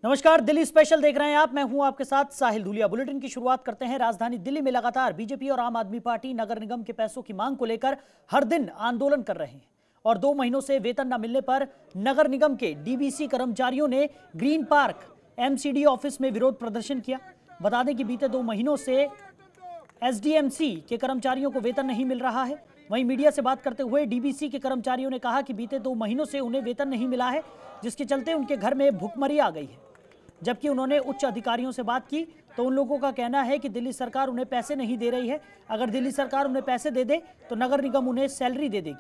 नमस्कार, दिल्ली स्पेशल देख रहे हैं आप। मैं हूं आपके साथ साहिल धूलिया। बुलेटिन की शुरुआत करते हैं। राजधानी दिल्ली में लगातार बीजेपी और आम आदमी पार्टी नगर निगम के पैसों की मांग को लेकर हर दिन आंदोलन कर रहे हैं और 2 महीनों से वेतन न मिलने पर नगर निगम के डीबीसी कर्मचारियों ने ग्रीन पार्क एमसीडी ऑफिस में विरोध प्रदर्शन किया। बता दें कि बीते 2 महीनों से एसडीएमसी के कर्मचारियों को वेतन नहीं मिल रहा है। वहीं मीडिया से बात करते हुए डीबीसी के कर्मचारियों ने कहा कि बीते 2 महीनों से उन्हें वेतन नहीं मिला है, जिसके चलते उनके घर में भुखमरी आ गई है। जबकि उन्होंने उच्च अधिकारियों से बात की तो उन लोगों का कहना है कि दिल्ली सरकार उन्हें पैसे नहीं दे रही है। अगर दिल्ली सरकार उन्हें पैसे दे दे तो नगर निगम उन्हें सैलरी दे देगी।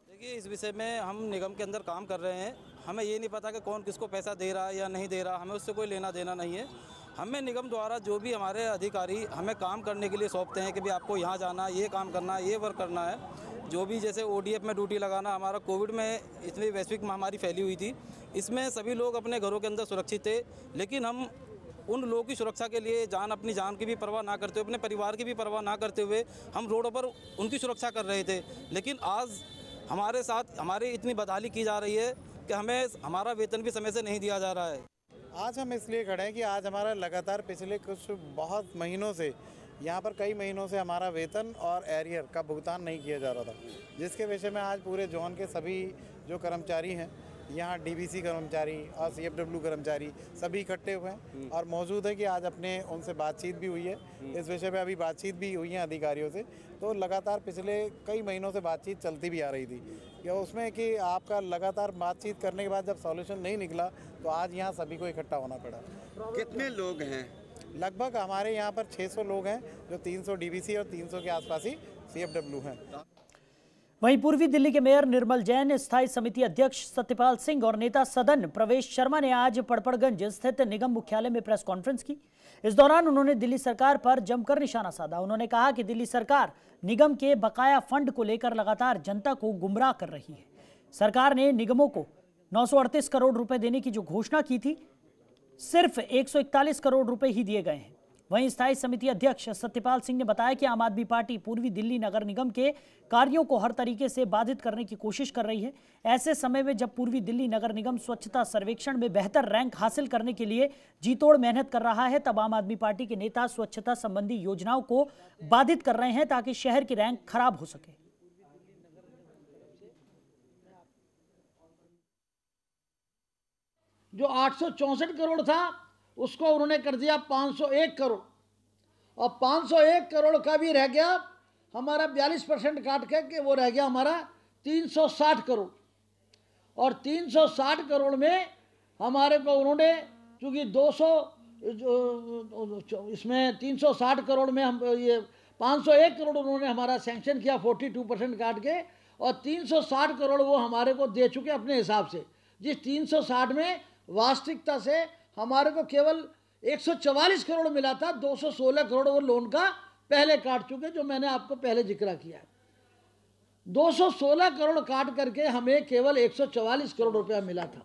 देखिए, इस विषय में हम निगम के अंदर काम कर रहे हैं। हमें ये नहीं पता कि कौन किसको पैसा दे रहा है या नहीं दे रहा, हमें उससे कोई लेना देना नहीं है। हमें निगम द्वारा जो भी हमारे अधिकारी हमें काम करने के लिए सौंपते हैं कि भाई आपको यहाँ जाना है, ये काम करना है, ये वर्क करना है, जो भी जैसे ओडीएफ में ड्यूटी लगाना, हमारा कोविड में इतनी वैश्विक महामारी फैली हुई थी, इसमें सभी लोग अपने घरों के अंदर सुरक्षित थे, लेकिन हम उन लोगों की सुरक्षा के लिए अपनी जान की भी परवाह ना करते हुए, अपने परिवार की भी परवाह ना करते हुए हम रोडों पर उनकी सुरक्षा कर रहे थे। लेकिन आज हमारे साथ हमारी इतनी बदहाली की जा रही है कि हमें हमारा वेतन भी समय से नहीं दिया जा रहा है। आज हम इसलिए खड़े हैं कि आज हमारा लगातार पिछले कुछ बहुत महीनों से यहाँ पर कई महीनों से हमारा वेतन और एरियर का भुगतान नहीं किया जा रहा था, जिसके विषय में आज पूरे जोन के सभी जो कर्मचारी हैं, यहाँ डीबीसी कर्मचारी और सीएफडब्ल्यू कर्मचारी सभी इकट्ठे हुए हैं और मौजूद है कि आज अपने उनसे बातचीत भी हुई है। इस विषय पे अभी बातचीत भी हुई है अधिकारियों से। तो लगातार पिछले कई महीनों से बातचीत चलती भी आ रही थी या उसमें कि आपका लगातार बातचीत करने के बाद जब सॉल्यूशन नहीं निकला तो आज यहाँ सभी को इकट्ठा होना पड़ा। कितने लोग हैं? लगभग हमारे यहाँ पर 600 लोग हैं, जो 300 डीबीसी और 300 के आसपास ही सीएफडब्ल्यू हैं। वहीं पूर्वी दिल्ली के मेयर निर्मल जैन, स्थायी समिति अध्यक्ष सत्यपाल सिंह और नेता सदन प्रवेश शर्मा ने आज पड़पड़गंज स्थित निगम मुख्यालय में प्रेस कॉन्फ्रेंस की। इस दौरान उन्होंने दिल्ली सरकार पर जमकर निशाना साधा। उन्होंने कहा कि दिल्ली सरकार निगम के बकाया फंड को लेकर लगातार जनता को गुमराह कर रही है। सरकार ने निगमों को 938 करोड़ रुपए देने की जो घोषणा की थी, सिर्फ 141 करोड़ रुपए ही दिए गए हैं। वहीं स्थायी समिति अध्यक्ष सत्यपाल सिंह ने बताया कि आम आदमी पार्टी पूर्वी दिल्ली नगर निगम के कार्यों को हर तरीके से बाधित करने की कोशिश कर रही है। ऐसे समय में जब पूर्वी दिल्ली नगर निगम स्वच्छता सर्वेक्षण में बेहतर रैंक हासिल करने के लिए जीतोड़ मेहनत कर रहा है, तब आम आदमी पार्टी के नेता स्वच्छता संबंधी योजनाओं को बाधित कर रहे हैं ताकि शहर की रैंक खराब हो सके। जो 864 करोड़ था उसको उन्होंने कर दिया 501 करोड़ और 501 करोड़ का भी रह गया हमारा 42% काट के कि वो रह गया हमारा 360 करोड़। और 360 करोड़ में हमारे को उन्होंने चूँकि 200 इसमें 360 करोड़ में हम ये 501 करोड़ उन्होंने हमारा सैंक्शन किया 42% काट के, और 360 करोड़ वो हमारे को दे चुके अपने हिसाब से। जिस 360 में वास्तविकता से हमारे को केवल 144 करोड़ मिला था। 216 करोड़ वो लोन का पहले काट चुके, जो मैंने आपको पहले जिक्र किया है। 216 करोड़ काट करके हमें केवल 144 करोड़ रुपया मिला था।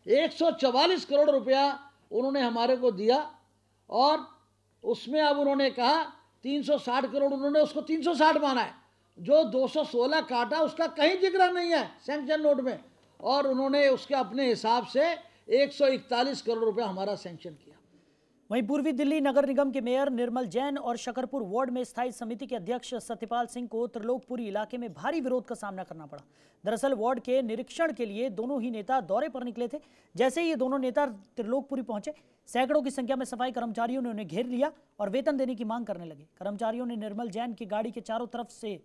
144 करोड़ रुपया उन्होंने हमारे को दिया और उसमें अब उन्होंने कहा 360 करोड़, उन्होंने उसको 360 माना है। जो 216 काटा उसका कहीं जिक्र नहीं है सैंक्शन नोट में, और उन्होंने उसके अपने हिसाब से 141 करोड़ रुपया हमारा सैंक्शन किया। वहीं पूर्वी दिल्ली नगर निगम के मेयर निर्मल जैन और शकरपुर वार्ड में स्थायी समिति के अध्यक्ष सत्यपाल सिंह को त्रिलोकपुरी इलाके में भारी विरोध का सामना करना पड़ा। दरअसल वार्ड के निरीक्षण के लिए दोनों ही नेता दौरे पर निकले थे। जैसे ही ये दोनों नेता त्रिलोकपुरी पहुंचे, सैकड़ों की संख्या में सफाई कर्मचारियों ने उन्हें घेर लिया और वेतन देने की मांग करने लगे। कर्मचारियों ने निर्मल जैन की गाड़ी के चारों तरफ से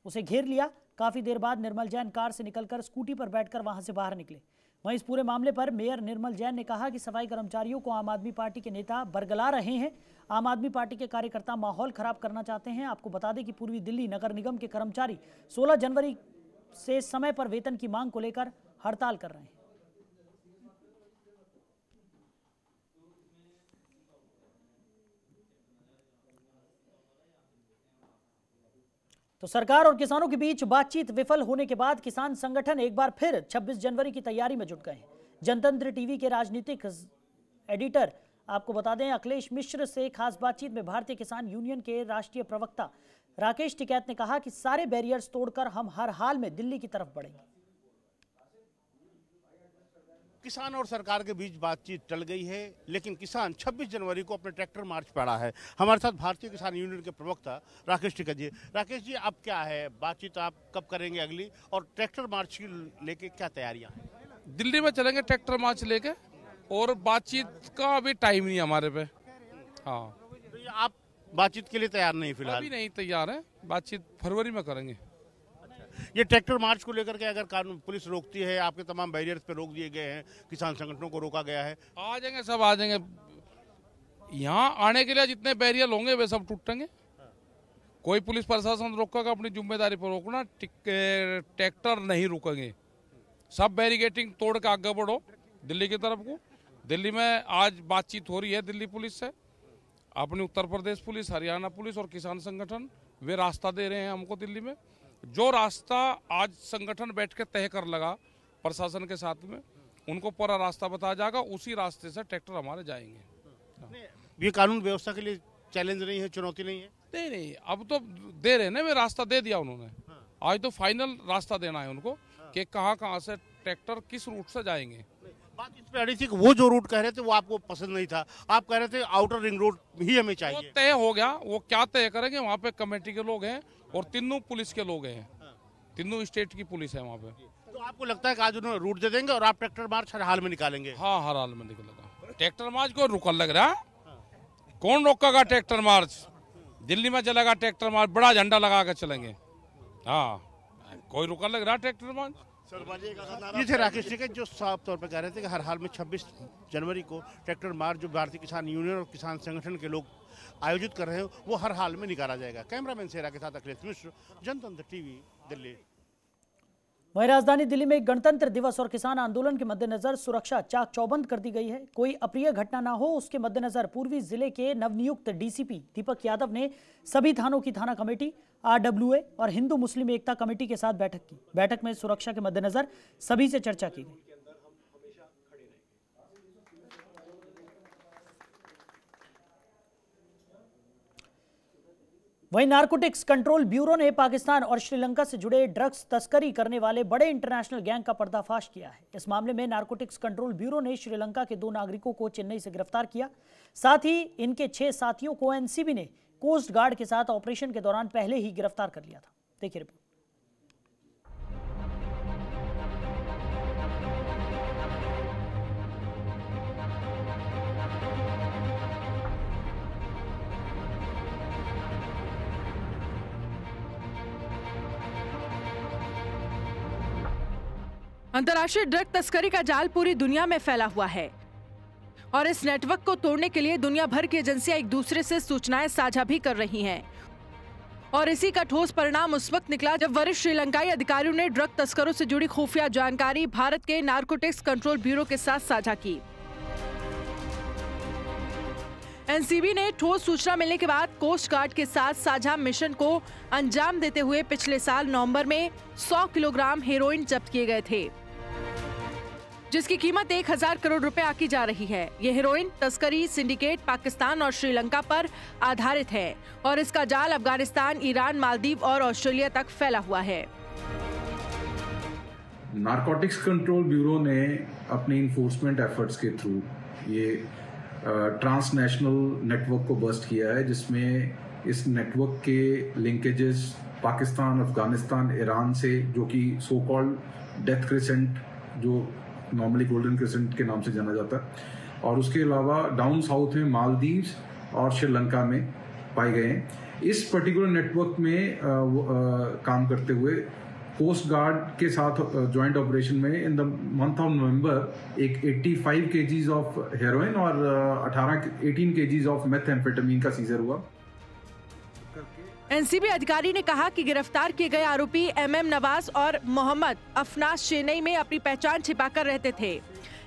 उसे घेर लिया। काफी देर बाद निर्मल जैन कार से निकलकर स्कूटी पर बैठकर वहां से बाहर निकले। वहीं इस पूरे मामले पर मेयर निर्मल जैन ने कहा कि सफाई कर्मचारियों को आम आदमी पार्टी के नेता बरगला रहे हैं। आम आदमी पार्टी के कार्यकर्ता माहौल खराब करना चाहते हैं। आपको बता दें कि पूर्वी दिल्ली नगर निगम के कर्मचारी 16 जनवरी से समय पर वेतन की मांग को लेकर हड़ताल कर रहे हैं। तो सरकार और किसानों के बीच बातचीत विफल होने के बाद किसान संगठन एक बार फिर 26 जनवरी की तैयारी में जुट गए हैं। जनतंत्र टीवी के राजनीतिक एडिटर आपको बता दें अखिलेश मिश्र से खास बातचीत में भारतीय किसान यूनियन के राष्ट्रीय प्रवक्ता राकेश टिकैत ने कहा कि सारे बैरियर्स तोड़कर हम हर हाल में दिल्ली की तरफ बढ़ेंगे। किसान और सरकार के बीच बातचीत टल गई है, लेकिन किसान 26 जनवरी को अपने ट्रैक्टर मार्च पे अड़ा है। हमारे साथ भारतीय किसान यूनियन के प्रवक्ता राकेश टिकैत जी। राकेश जी, अब क्या है बातचीत, आप कब करेंगे अगली, और ट्रैक्टर मार्च की लेके क्या तैयारियां हैं? दिल्ली में चलेंगे ट्रैक्टर मार्च लेके, और बातचीत का अभी टाइम नहीं हमारे पे। हाँ, तो आप बातचीत के लिए तैयार नहीं फिलहाल? अभी नहीं तैयार है, बातचीत फरवरी में करेंगे। ये ट्रैक्टर मार्च को लेकर के अगर कानून पुलिस रोकती है, आपके तमाम बैरियर्स पे रोक दिए गए हैं, किसान संगठनों को रोका गया है, आ जाएंगे, सब आ जाएंगे। यहाँ आने के लिए जितने बैरियर होंगे वे सब टूटेंगे। कोई पुलिस प्रशासन रोकेगा, अपनी जिम्मेदारी पर रोकना, ट्रैक्टर नहीं रुकेंगे। सब बैरिकेटिंग तोड़ के आगे बढ़ो दिल्ली की तरफ को। दिल्ली में आज बातचीत हो रही है दिल्ली पुलिस से, अपनी उत्तर प्रदेश पुलिस, हरियाणा पुलिस और किसान संगठन वे रास्ता दे रहे हैं हमको दिल्ली में। जो रास्ता आज संगठन बैठ के तय कर लगा प्रशासन के साथ में, उनको पूरा रास्ता बताया जाएगा, उसी रास्ते से ट्रैक्टर हमारे जाएंगे। ये कानून व्यवस्था के लिए चैलेंज नहीं है, चुनौती नहीं है? नहीं, अब तो दे रहे हैं, वे रास्ता दे दिया उन्होंने। आज तो फाइनल रास्ता देना है उनको कि कहाँ से ट्रैक्टर किस रूट से जाएंगे। बात इस पे अड़ी थी कि वो जो रूट कह रहे थे वो आपको पसंद नहीं था, आप कह रहे थे आउटर रिंग रोड ही हमें चाहिए। वो तय हो गया, वो क्या तय करेंगे, वहाँ पे कमेटी के लोग हैं और तीनों पुलिस के लोग हैं, तीनों स्टेट की पुलिस है वहाँ पे। तो आपको लगता है कि आज उन्होंने रूट दे देंगे और आप ट्रैक्टर मार्च हर हाल में निकालेंगे? हाँ, हर हाल में निकलेगा ट्रैक्टर मार्च। को रुकल लग रहा है, कौन रोकेगा ट्रैक्टर मार्च? दिल्ली में चलेगा ट्रैक्टर मार्च, बड़ा झंडा लगा के चलेंगे। हाँ, कोई रुकल लग रहा है ट्रैक्टर मार्च। ये थे राकेश टिकैत जो साफ तौर पर कह रहे थे कि हर हाल में 26 जनवरी को ट्रैक्टर मार्च जो भारतीय किसान यूनियन और किसान संगठन के लोग आयोजित कर रहे हैं वो हर हाल में निकाला जाएगा। कैमरामैन सेरा के साथ अखिलेश मिश्र, जनतंत्र टीवी, दिल्ली। वहीं राजधानी दिल्ली में गणतंत्र दिवस और किसान आंदोलन के मद्देनजर सुरक्षा चाक चौबंद कर दी गई है। कोई अप्रिय घटना ना हो, उसके मद्देनजर पूर्वी जिले के नवनियुक्त डीसीपी दीपक यादव ने सभी थानों की थाना कमेटी, आरडब्ल्यूए और हिंदू मुस्लिम एकता कमेटी के साथ बैठक की। बैठक में सुरक्षा के मद्देनजर सभी से चर्चा की गई। वहीं नारकोटिक्स कंट्रोल ब्यूरो ने पाकिस्तान और श्रीलंका से जुड़े ड्रग्स तस्करी करने वाले बड़े इंटरनेशनल गैंग का पर्दाफाश किया है। इस मामले में नारकोटिक्स कंट्रोल ब्यूरो ने श्रीलंका के 2 नागरिकों को चेन्नई से गिरफ्तार किया। साथ ही इनके 6 साथियों को एनसीबी ने कोस्ट गार्ड के साथ ऑपरेशन के दौरान पहले ही गिरफ्तार कर लिया था। देखिए रिपोर्ट। अंतर्राष्ट्रीय ड्रग तस्करी का जाल पूरी दुनिया में फैला हुआ है और इस नेटवर्क को तोड़ने के लिए दुनिया भर की एजेंसियां एक दूसरे से सूचनाएं साझा भी कर रही हैं। और इसी का ठोस परिणाम उस वक्त निकला जब वरिष्ठ श्रीलंकाई अधिकारियों ने ड्रग तस्करों से जुड़ी खुफिया जानकारी भारत के नारकोटिक्स कंट्रोल ब्यूरो के साथ साझा की। एनसीबी ने ठोस सूचना मिलने के बाद कोस्ट गार्ड के साथ साझा मिशन को अंजाम देते हुए पिछले साल नवंबर में 100 किलोग्राम हेरोइन जब्त किए गए थे, जिसकी कीमत 1000 करोड़ रुपए आकी जा रही है। ये हेरोइन तस्करी सिंडिकेट पाकिस्तान और श्रीलंका पर आधारित है और इसका जाल अफगानिस्तान, ईरान, मालदीव और ऑस्ट्रेलिया तक फैला हुआ है। नारकोटिक्स कंट्रोल ब्यूरो ने अपने इन्फोर्समेंट एफर्ट्स के थ्रू ये ट्रांसनेशनल नेटवर्क को बस्ट किया है, जिसमें इस नेटवर्क के लिंकेजेस पाकिस्तान, अफगानिस्तान, ईरान से, जो कि सो कॉल्ड डेथ क्रिसेंट, जो नॉर्मली गोल्डन क्रिसेंट के नाम से जाना जाता है, और उसके अलावा डाउन साउथ में मालदीव्स और श्रीलंका में पाए गए हैं। इस पर्टिकुलर नेटवर्क में काम करते हुए कोस्ट गार्ड के साथ जॉइंट ऑपरेशन में in the month of November एक 85 केजीज ऑफ हेरोइन और 18 केजीज ऑफ मेथएम्फेटामिन का सीजर हुआ। एनसीबी अधिकारी ने कहा कि गिरफ्तार किए गए आरोपी एमएम नवाज और मोहम्मद अफनास चेन्नई में अपनी पहचान छिपाकर रहते थे,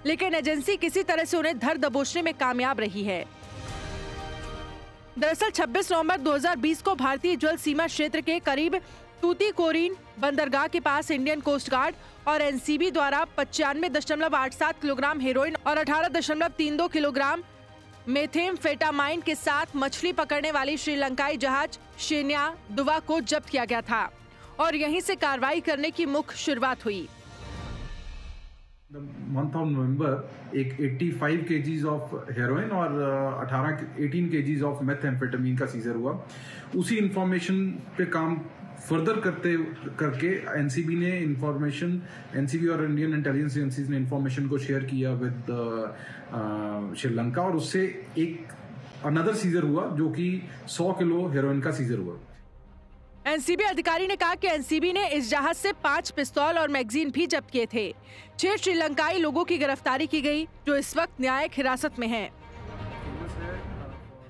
लेकिन एजेंसी किसी तरह से उन्हें धर दबोचने में कामयाब रही है। दरअसल 26 नवंबर 2020 को भारतीय जल सीमा क्षेत्र के करीब तूतीकोरिन बंदरगाह के पास इंडियन कोस्ट गार्ड और एनसीबी द्वारा 95.87 किलोग्राम हेरोइन और 18.32 किलोग्राम मेथेम्फेटामाइन के साथ मछली पकड़ने वाली श्रीलंकाई जहाज शेन्या दुवा को जब्त किया गया था और यहीं से कार्रवाई करने की मुख्य शुरुआत हुई। मंथ ऑफ नवंबर एक 85 केजीज ऑफ हेरोइन और 18 केजीज ऑफ मेथेम्फेटामीन का सीजर हुआ। उसी इंफॉर्मेशन पे काम फर्दर करके एनसीबी और इंडियन इंटेलिजेंस एजेंसीज ने इंफॉर्मेशन को शेयर किया विद श्रीलंका और उससे एक अनदर सीजर हुआ जो कि 100 किलो हेरोइन का सीजर हुआ। एनसीबी अधिकारी ने कहा कि एनसीबी ने इस जहाज से 5 पिस्तौल और मैगजीन भी जब्त किए थे। 6 श्रीलंकाई लोगों की गिरफ्तारी की गई जो इस वक्त न्यायिक हिरासत में हैं।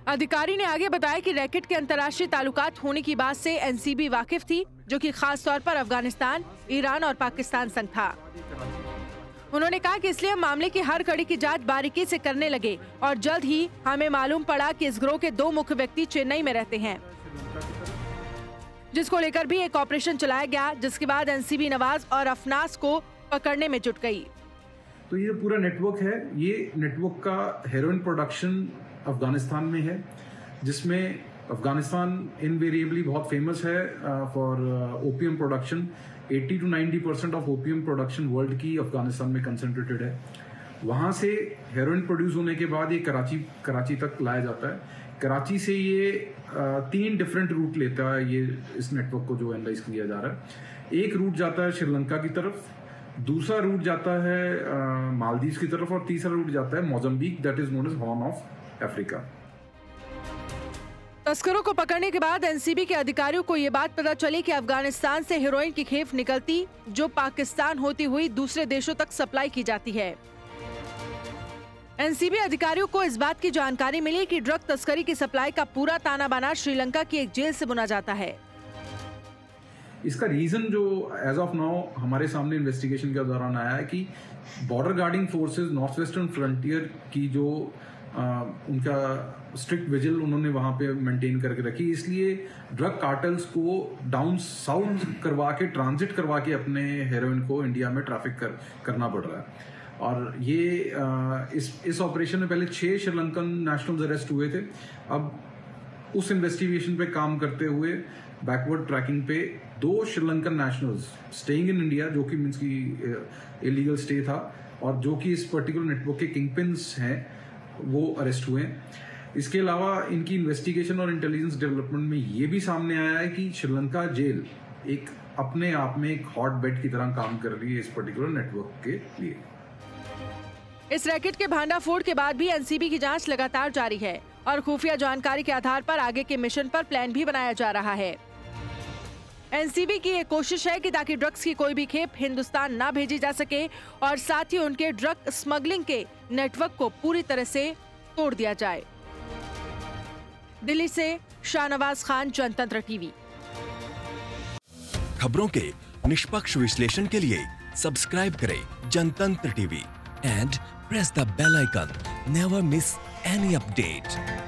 अधिकारी ने आगे बताया कि रैकेट के अंतर्राष्ट्रीय ताल्लुकात होने की बात से एनसीबी वाकिफ थी, जो कि खास तौर पर अफगानिस्तान, ईरान और पाकिस्तान संग था। उन्होंने कहा कि इसलिए हम मामले की हर कड़ी की जांच बारीकी से करने लगे और जल्द ही हमें मालूम पड़ा कि इस गिरोह के 2 मुख्य व्यक्ति चेन्नई में रहते हैं, जिसको लेकर भी एक ऑपरेशन चलाया गया, जिसके बाद एनसीबी नवाज और अफनास को पकड़ने में जुट गई। तो ये पूरा नेटवर्क है। ये नेटवर्क का हेरोइन प्रोडक्शन अफगानिस्तान में है, जिसमें अफगानिस्तान इनवेरिएबली बहुत फेमस है for opium production. 80 to 90% of opium production world की अफगानिस्तान में कंसंट्रेटेड है। वहां से हेरोइन प्रोड्यूस होने के बाद ये कराची तक लाया जाता है। कराची से ये 3 डिफरेंट रूट लेता है ये इस नेटवर्क को जो एनालाइज किया जा रहा है। एक रूट जाता है श्रीलंका की तरफ, दूसरा रूट जाता है मालदीव की तरफ और तीसरा रूट जाता है Mozambique, that is known as Horn of Africa. तस्करों को पकड़ने के बाद एनसीबी के अधिकारियों को ये बात पता चली कि अफगानिस्तान से हेरोइन की खेप निकलती जो पाकिस्तान होती हुई दूसरे देशों तक सप्लाई की जाती है। एनसीबी अधिकारियों को इस बात की जानकारी मिली कि ड्रग तस्करी की सप्लाई का पूरा ताना बाना श्रीलंका की एक जेल से बुना जाता है। इसका रीजन जो एज ऑफ नाउ हमारे सामने इन्वेस्टिगेशन के दौरान आया है कि border guarding forces north western frontier की जो उनका स्ट्रिक्ट विजिल उन्होंने वहां पे मेंटेन करके रखी, इसलिए ड्रग कार्टेल्स को डाउन साउथ करवा के ट्रांजिट करवा के अपने हेरोइन को इंडिया में ट्रैफिक करना पड़ रहा है। और ये इस ऑपरेशन में पहले 6 श्रीलंकन नेशनल्स अरेस्ट हुए थे। अब उस इन्वेस्टिगेशन पे काम करते हुए बैकवर्ड ट्रैकिंग पे 2 Sri Lankan nationals staying in India, जो कि मीन्स की इलीगल स्टे था और जो कि इस पर्टिकुलर नेटवर्क के किंगपिन्स हैं, वो अरेस्ट हुए हैं। इसके अलावा इनकी इन्वेस्टिगेशन और इंटेलिजेंस डेवलपमेंट में ये भी सामने आया है कि श्रीलंका जेल एक अपने आप में एक हॉट बेड की तरह काम कर रही है इस पर्टिकुलर नेटवर्क के लिए। इस रैकेट के भांडाफोड़ के बाद भी एनसीबी की जांच लगातार जारी है और खुफिया जानकारी के आधार पर आगे के मिशन पर प्लान भी बनाया जा रहा है। एनसीबी की ये कोशिश है कि ताकि ड्रग्स की कोई भी खेप हिंदुस्तान ना भेजी जा सके और साथ ही उनके ड्रग स्मगलिंग के नेटवर्क को पूरी तरह से तोड़ दिया जाए। दिल्ली से शाहनवाज खान, जनतंत्र टीवी। खबरों के निष्पक्ष विश्लेषण के लिए सब्सक्राइब करें Jantantra TV and press the bell icon. Never miss any update.